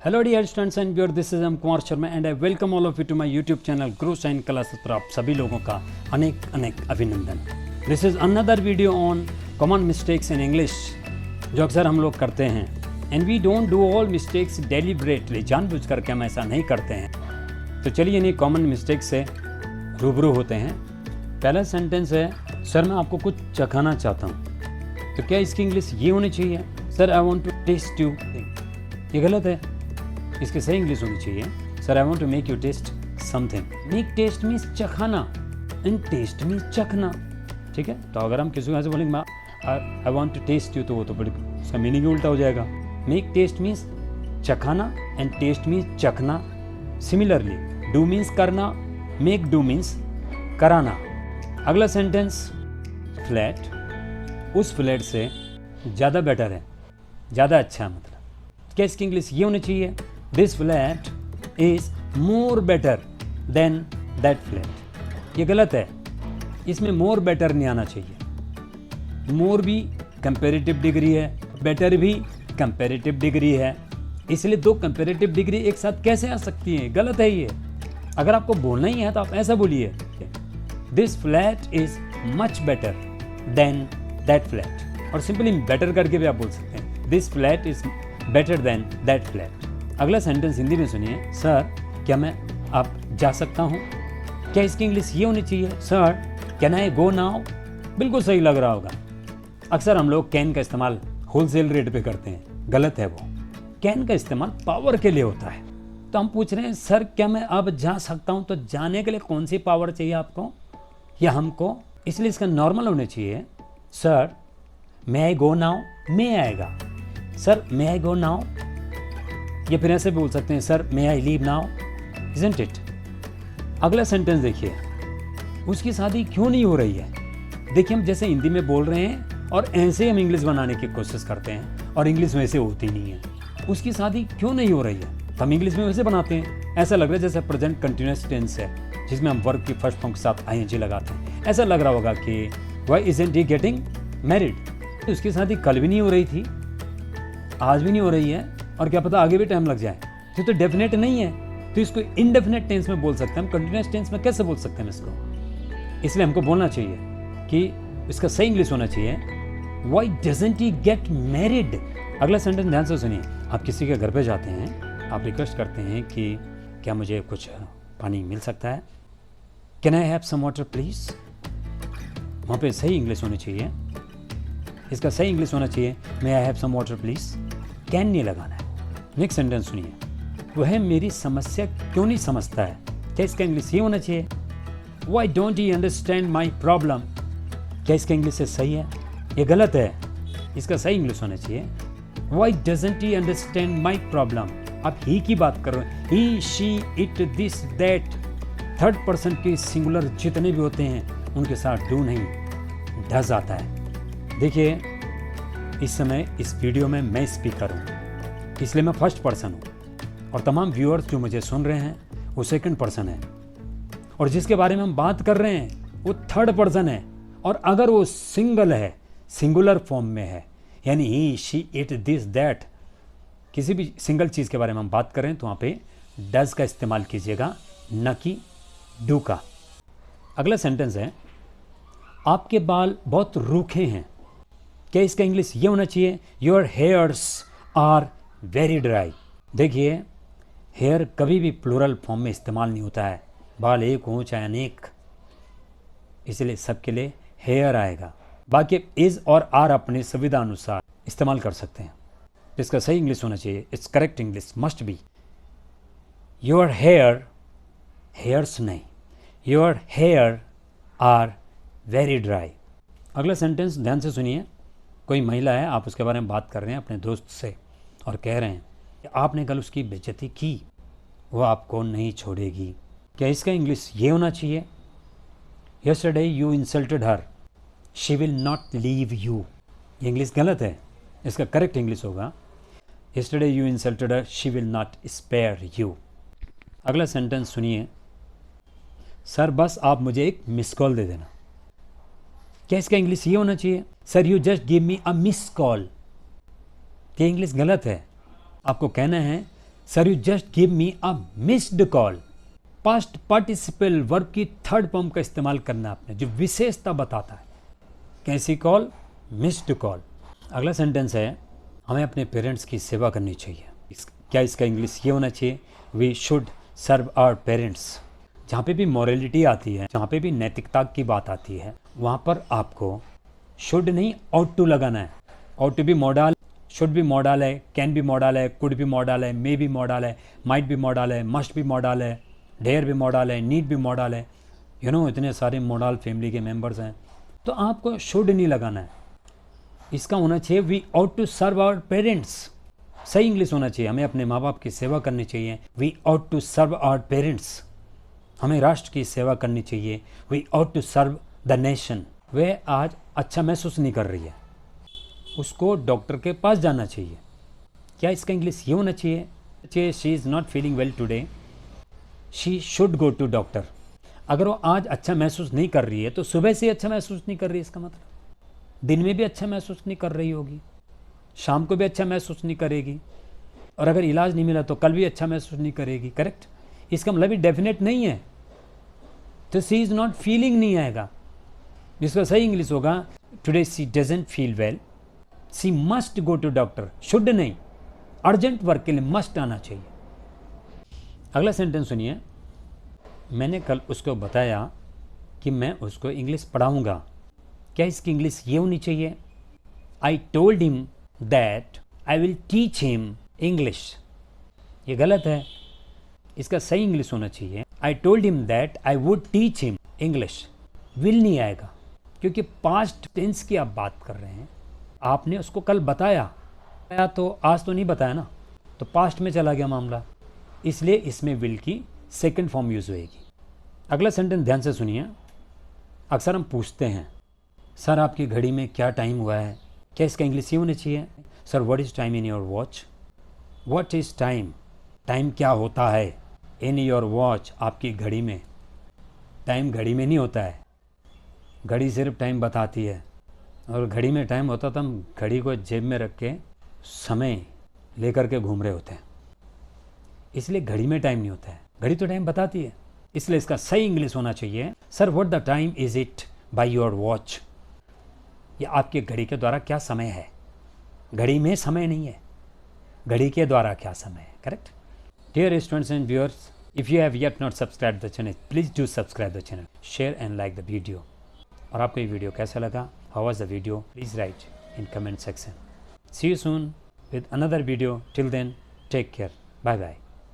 Hello dear students and viewers, this is M Kumar Sharma and I welcome all of you to my YouTube channel Guru sign classes पर आप सभी लोगों का अनेक अनेक अभिनंदन। This is another video on common mistakes in English जो अक्सर हम लोग करते हैं and we don't do all mistakes deliberately, जानबूझ करके हम ऐसा नहीं करते हैं। तो चलिए इन्हीं कॉमन मिस्टेक्स से रूबरू होते हैं। पहला सेंटेंस है, सर मैं आपको कुछ चखाना चाहता हूँ। तो क्या इसकी इंग्लिश ये होनी चाहिए, sir I want to test you. ये गलत है, इसकी सही इंग्लिश होनी चाहिए, sir I want to make you test something. Make test means चखाना एंड टेस्ट मीन्स चखना, ठीक है। तो अगर हम किसी को ऐसे बोलेंगे I want to test you, तो वो तो बड़ी उसका मीनिंग उल्टा हो जाएगा। मेक टेस्ट मीन्स चखाना एंड टेस्ट मीन्स चखना। सिमिलरली डू मीन्स करना, मेक डू मीन्स कराना। अगला सेंटेंस, फ्लैट उस फ्लैट से ज़्यादा बेटर है, ज़्यादा अच्छा है। मतलब क्या इसकी इंग्लिश ये होनी चाहिए, this flat is more better than that flat. ये गलत है, इसमें मोर बेटर नहीं आना चाहिए। मोर भी कंपेरेटिव डिग्री है, बेटर भी कंपेरेटिव डिग्री है, इसलिए दो कंपेरेटिव डिग्री एक साथ कैसे आ सकती हैं, गलत है ये। अगर आपको बोलना ही है तो आप ऐसा बोलिए, this flat is much better than that flat, और सिंपली बेटर करके भी आप बोल सकते हैं, this flat is better than that flat. अगला सेंटेंस हिंदी में सुनिए, सर क्या मैं अब जा सकता हूँ। क्या इसकी इंग्लिश ये होनी चाहिए, sir can I go now. बिल्कुल सही लग रहा होगा। अक्सर हम लोग कैन का इस्तेमाल होलसेल रेट पे करते हैं, गलत है वो। कैन का इस्तेमाल पावर के लिए होता है। तो हम पूछ रहे हैं, सर क्या मैं अब जा सकता हूँ, तो जाने के लिए कौन सी पावर चाहिए आपको या हमको, इसलिए इसका नॉर्मल होना चाहिए, सर मे आई गो नाउ। मे आएगा, सर मे आई गो नाउ, या फिर ऐसे बोल सकते हैं, sir may I leave now, isn't it. अगला सेंटेंस देखिए, उसकी शादी क्यों नहीं हो रही है। देखिए हम जैसे हिंदी में बोल रहे हैं और ऐसे हम इंग्लिश बनाने की कोशिश करते हैं और इंग्लिश वैसे होती नहीं है। उसकी शादी क्यों नहीं हो रही है, तो हम इंग्लिश में वैसे बनाते हैं। ऐसा लग रहा है जैसे प्रेजेंट कंटिन्यूअस टेंस है, जिसमें हम वर्ब की फर्स्ट फॉर्म के साथ आईएनजी लगाते हैं। ऐसा लग रहा होगा कि why isn't he getting married. उसकी शादी कल भी नहीं हो रही थी, आज भी नहीं हो रही है, और क्या पता आगे भी टाइम लग जाए। तो डेफिनेट नहीं है, तो इसको इनडेफिनेट टेंस में बोल सकते हैं हम। कंटिन्यूअस टेंस में कैसे बोल सकते हैं इसको, इसलिए हमको बोलना चाहिए कि इसका सही इंग्लिश होना चाहिए, why doesn't he get married. अगला सेंटेंस ध्यान से सुनिए, आप किसी के घर पे जाते हैं, आप रिक्वेस्ट करते हैं कि क्या मुझे कुछ पानी मिल सकता है, can I have some water please. वहाँ पे सही इंग्लिश होनी चाहिए, इसका सही इंग्लिश होना चाहिए, may I have some water please. Can नहीं लगाना है। नेक्स्ट सेंटेंस सुनिए, वह मेरी समस्या क्यों नहीं समझता है। क्या इसका इंग्लिश ये होना चाहिए, why don't he understand my problem. क्या इसका इंग्लिश से सही है, ये गलत है, इसका सही इंग्लिश होना चाहिए, why doesn't he understand my problem. आप ही की बात कर रहे हैं, he she it this that. Third person के सिंगुलर जितने भी होते हैं उनके साथ डू नहीं डज आता है। देखिए इस समय इस वीडियो में मैं स्पीकर हूँ, इसलिए मैं फर्स्ट पर्सन हूँ, और तमाम व्यूअर्स जो मुझे सुन रहे हैं वो सेकंड पर्सन है, और जिसके बारे में हम बात कर रहे हैं वो थर्ड पर्सन है। और अगर वो सिंगल है, सिंगुलर फॉर्म में है, यानी ही शी इट दिस दैट, किसी भी सिंगल चीज़ के बारे में हम बात कर रहे हैं, तो वहाँ पे डज का इस्तेमाल कीजिएगा, न कि डू का। अगला सेंटेंस है, आपके बाल बहुत रूखे हैं। क्या इसका इंग्लिश ये होना चाहिए, your hairs are very dry. देखिए हेयर कभी भी प्लूरल फॉर्म में इस्तेमाल नहीं होता है, बाल एक हो चाहे अनेक, इसलिए सबके लिए हेयर आएगा। बाकी इज और आर अपने सुविधा अनुसार इस्तेमाल कर सकते हैं। इसका सही इंग्लिश होना चाहिए, it's correct English must be, your hair, hairs नहीं, your hair are very dry. अगला सेंटेंस ध्यान से सुनिए, कोई महिला है, आप उसके बारे में बात कर रहे हैं अपने दोस्त से और कह रहे हैं कि आपने कल उसकी बेइज्जती की, वो आपको नहीं छोड़ेगी। क्या इसका इंग्लिश ये होना चाहिए, yesterday you insulted her, she will not leave you. ये इंग्लिश गलत है, इसका करेक्ट इंग्लिश होगा, yesterday you insulted her, she will not spare you. अगला सेंटेंस सुनिए, सर बस आप मुझे एक मिस कॉल दे देना। क्या इसका इंग्लिश ये होना चाहिए, sir you just give me a miss call. ये इंग्लिश गलत है, आपको कहना है sir you just give me a missed call. Past participle verb की थर्ड फॉर्म का इस्तेमाल करना आपने, जो विशेषता बताता है। कैसी कॉल? Missed call. अगला सेंटेंस है, हमें अपने पेरेंट्स की सेवा करनी चाहिए। क्या इसका इंग्लिश ये होना चाहिए? We should serve our parents. जहाँ पे भी मॉरलिटी आती है, जहाँ पे भी नैतिकता की बात आती है, वहाँ पर आपको शुड नहीं ऑट टू लगाना है। ऑट टू भी मॉडल, शुड भी मॉडल है, कैन भी मॉडल है, कुड भी मॉडल है, मे भी मॉडल है, माइट भी मॉडल है, मस्ट भी मॉडल है, डेयर भी मॉडल है, नीड भी मॉडल है। इतने सारे मॉडल फैमिली के मेंबर्स हैं, तो आपको शुड नहीं लगाना है। इसका होना चाहिए we ought to serve our parents. सही इंग्लिश होना चाहिए, हमें अपने माँ बाप की सेवा करनी चाहिए। We ought to serve our parents. हमें राष्ट्र की सेवा करनी चाहिए। We ought to serve the nation. वह आज अच्छा महसूस नहीं कर रही है, उसको डॉक्टर के पास जाना चाहिए। क्या इसका इंग्लिश ये होना चाहिए? She is not feeling well today, she should go to doctor. अगर वो आज अच्छा महसूस नहीं कर रही है तो सुबह से अच्छा महसूस नहीं कर रही है, इसका मतलब दिन में भी अच्छा महसूस नहीं कर रही होगी, शाम को भी अच्छा महसूस नहीं करेगी, और अगर इलाज नहीं मिला तो कल भी अच्छा महसूस नहीं करेगी। करेक्ट? इसका मतलब भी डेफिनेट नहीं है, तो सी इज़ नॉट फीलिंग नहीं आएगा। जिसका सही इंग्लिश होगा today she doesn't feel well, she must go to doctor. Should नहीं, अर्जेंट वर्क के लिए मस्ट आना चाहिए। अगला सेंटेंस सुनिए, मैंने कल उसको बताया कि मैं उसको इंग्लिश पढ़ाऊंगा। क्या इसकी इंग्लिश ये होनी चाहिए? I told him that I will teach him English. ये गलत है, इसका सही इंग्लिश होना चाहिए I told him that I would teach him English. Will नहीं आएगा, क्योंकि पास्ट टेंस की आप बात कर रहे हैं। आपने उसको कल बताया तो आज तो नहीं बताया ना, तो पास्ट में चला गया मामला, इसलिए इसमें विल की सेकंड फॉर्म यूज होएगी। अगला सेंटेंस ध्यान से सुनिए। अक्सर हम पूछते हैं, सर आपकी घड़ी में क्या टाइम हुआ है? क्या इसका इंग्लिश ये होना चाहिए? Sir what is time in your watch? What is time? Time क्या होता है इन योर वॉच? आपकी घड़ी में। टाइम घड़ी में नहीं होता है, घड़ी सिर्फ टाइम बताती है, और घड़ी में टाइम होता तो हम घड़ी को जेब में रख के समय लेकर के घूम रहे होते हैं। इसलिए घड़ी में टाइम नहीं होता है, घड़ी तो टाइम बताती है। इसलिए इसका सही इंग्लिश होना चाहिए, sir what the time is it by your watch? ये आपके घड़ी के द्वारा क्या समय है? घड़ी में समय नहीं है, घड़ी के द्वारा क्या समय है। Correct? Dear students and viewers, if you have yet not subscribe the channel, please do subscribe the channel, share and like the video. और आपको ये वीडियो कैसा लगा? How was the video? Please write in comment section. See you soon with another video. Till then, take care. Bye bye.